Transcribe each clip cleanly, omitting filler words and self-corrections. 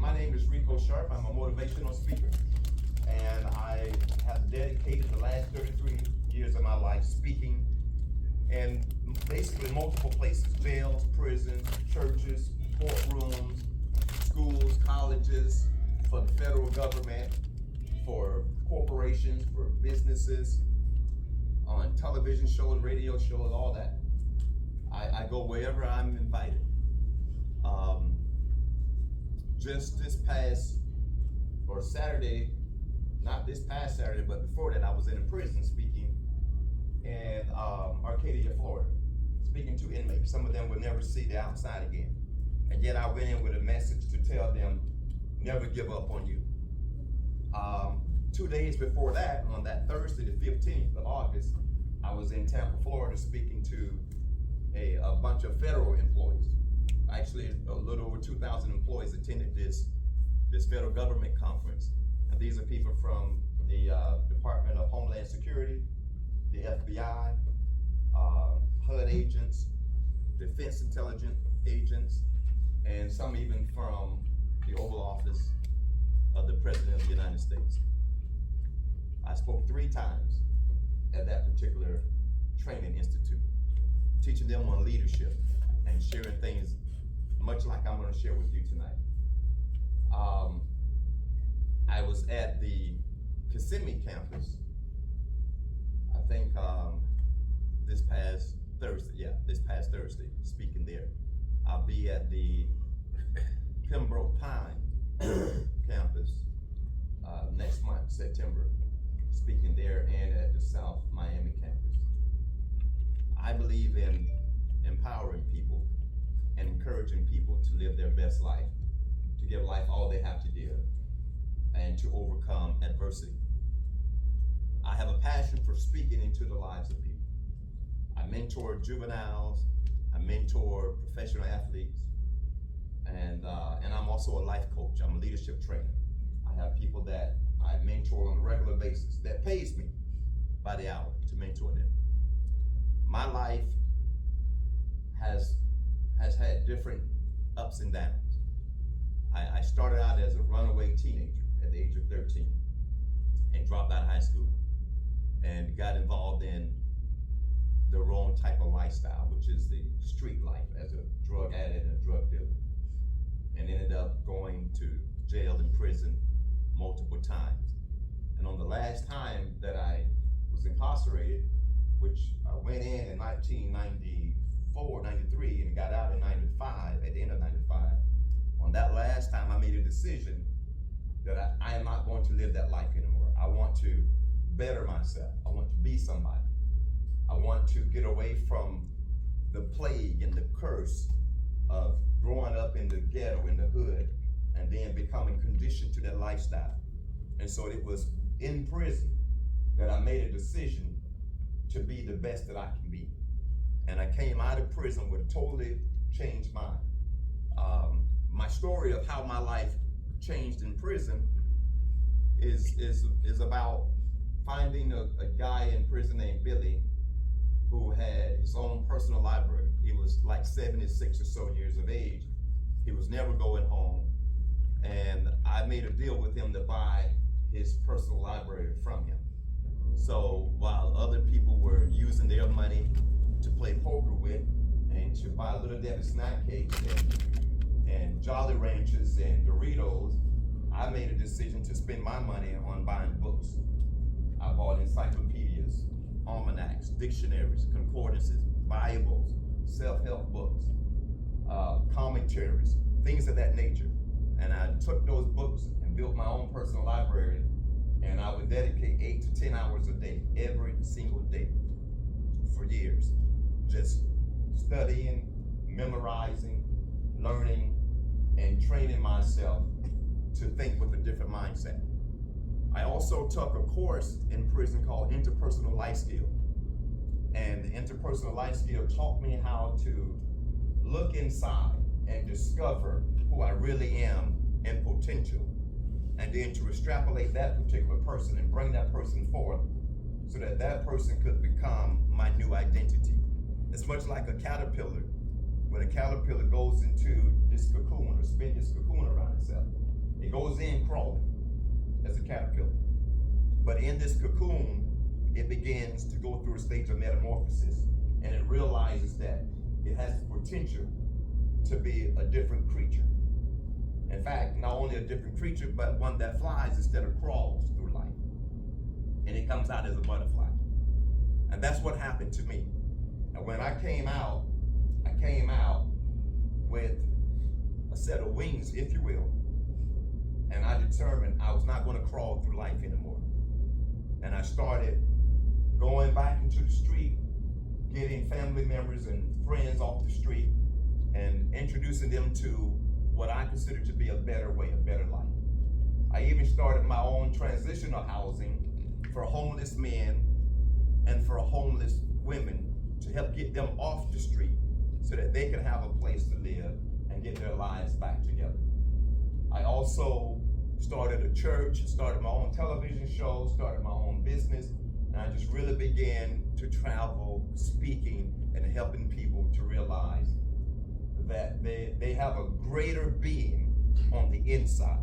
My name is Rico Sharp. I'm a motivational speaker, and I have dedicated the last 33 years of my life speaking in basically multiple places: jails, prisons, churches, courtrooms, schools, colleges, for the federal government, for corporations, for businesses, on television shows, radio shows, all that. I go wherever I'm invited. Just this past, or Saturday, not this past Saturday, but before that, I was in a prison speaking in Arcadia, Florida, speaking to inmates. Some of them will never see the outside again. And yet I went in with a message to tell them, never give up on you. 2 days before that, on that Thursday, the 15th of August, I was in Tampa, Florida, speaking to a bunch of federal employees. Actually, a little over 2,000 employees attended this federal government conference. And these are people from the Department of Homeland Security, the FBI, HUD agents, Defense Intelligence agents, and some even from the Oval Office of the President of the United States. I spoke 3 times at that particular training institute, teaching them on leadership and sharing things much like I'm going to share with you tonight. I was at the Kissimmee campus, I think this past Thursday, speaking there. I'll be at the Pembroke Pine campus next month, September, speaking there, and at the South Miami campus. I believe in empowering people and encouraging people to live their best life, to give life all they have to give, and to overcome adversity. I have a passion for speaking into the lives of people. I mentor juveniles, I mentor professional athletes, and I'm also a life coach. I'm a leadership trainer. I have people that I mentor on a regular basis that pays me by the hour to mentor them. My life has had different ups and downs. I started out as a runaway teenager at the age of 13 and dropped out of high school and got involved in the wrong type of lifestyle, which is the street life as a drug addict and a drug dealer, and ended up going to jail and prison multiple times. And on the last time that I was incarcerated, which I went in 1994, 93, and got out in 95, at the end of 95, on that last time I made a decision that I am not going to live that life anymore. I want to better myself. I want to be somebody. I want to get away from the plague and the curse of growing up in the ghetto, in the hood, and then becoming conditioned to that lifestyle. And so it was in prison that I made a decision to be the best that I can be. And I came out of prison with a totally changed mind. My story of how my life changed in prison is about finding a guy in prison named Billy who had his own personal library. He was like 76 or so years of age. He was never going home. And I made a deal with him to buy his personal library from him. So while other people were using their money to play poker with and to buy Little Debbie snack cakes and Jolly Ranchers and Doritos, I made a decision to spend my money on buying books. I bought encyclopedias, almanacs, dictionaries, concordances, Bibles, self-help books, commentaries, things of that nature. And I took those books and built my own personal library, and I would dedicate 8 to 10 hours a day, every single day, for years, just studying, memorizing, learning, and training myself to think with a different mindset. I also took a course in prison called Interpersonal Life Skill. And the Interpersonal Life Skill taught me how to look inside and discover who I really am in potential, and then to extrapolate that particular person and bring that person forth so that that person could become my new identity. It's much like a caterpillar. When a caterpillar goes into this cocoon or spins this cocoon around itself, goes in crawling as a caterpillar. But in this cocoon, it begins to go through a stage of metamorphosis, and it realizes that it has the potential to be a different creature. In fact, not only a different creature, but one that flies instead of crawls through life. And it comes out as a butterfly. And that's what happened to me. And when I came out with a set of wings, if you will. And I determined I was not going to crawl through life anymore. And I started going back into the street, getting family members and friends off the street, and introducing them to what I consider to be a better way, a better life. I even started my own transitional housing for homeless men and for homeless women to help get them off the street so that they can have a place to live and get their lives back together. I also started a church, started my own television show, started my own business, and I just really began to travel, speaking and helping people to realize that they have a greater being on the inside.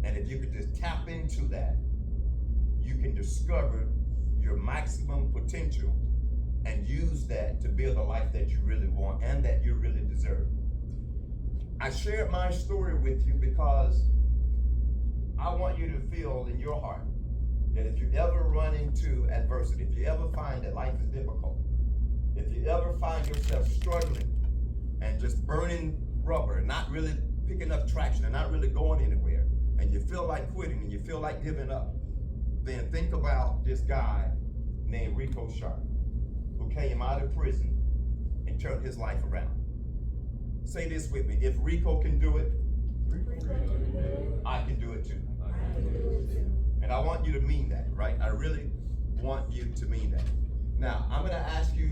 And if you could just tap into that, you can discover your maximum potential and use that to build a life that you really want and that you really deserve. I shared my story with you because I want you to feel in your heart that if you ever run into adversity, if you ever find that life is difficult, if you ever find yourself struggling and just burning rubber, not really picking up traction and not really going anywhere, and you feel like quitting and you feel like giving up, then think about this guy named Rico Sharp, who came out of prison and turned his life around. Say this with me: if Rico can do it, I can do it too. And I want you to mean that, right? I really want you to mean that. Now, I'm going to ask you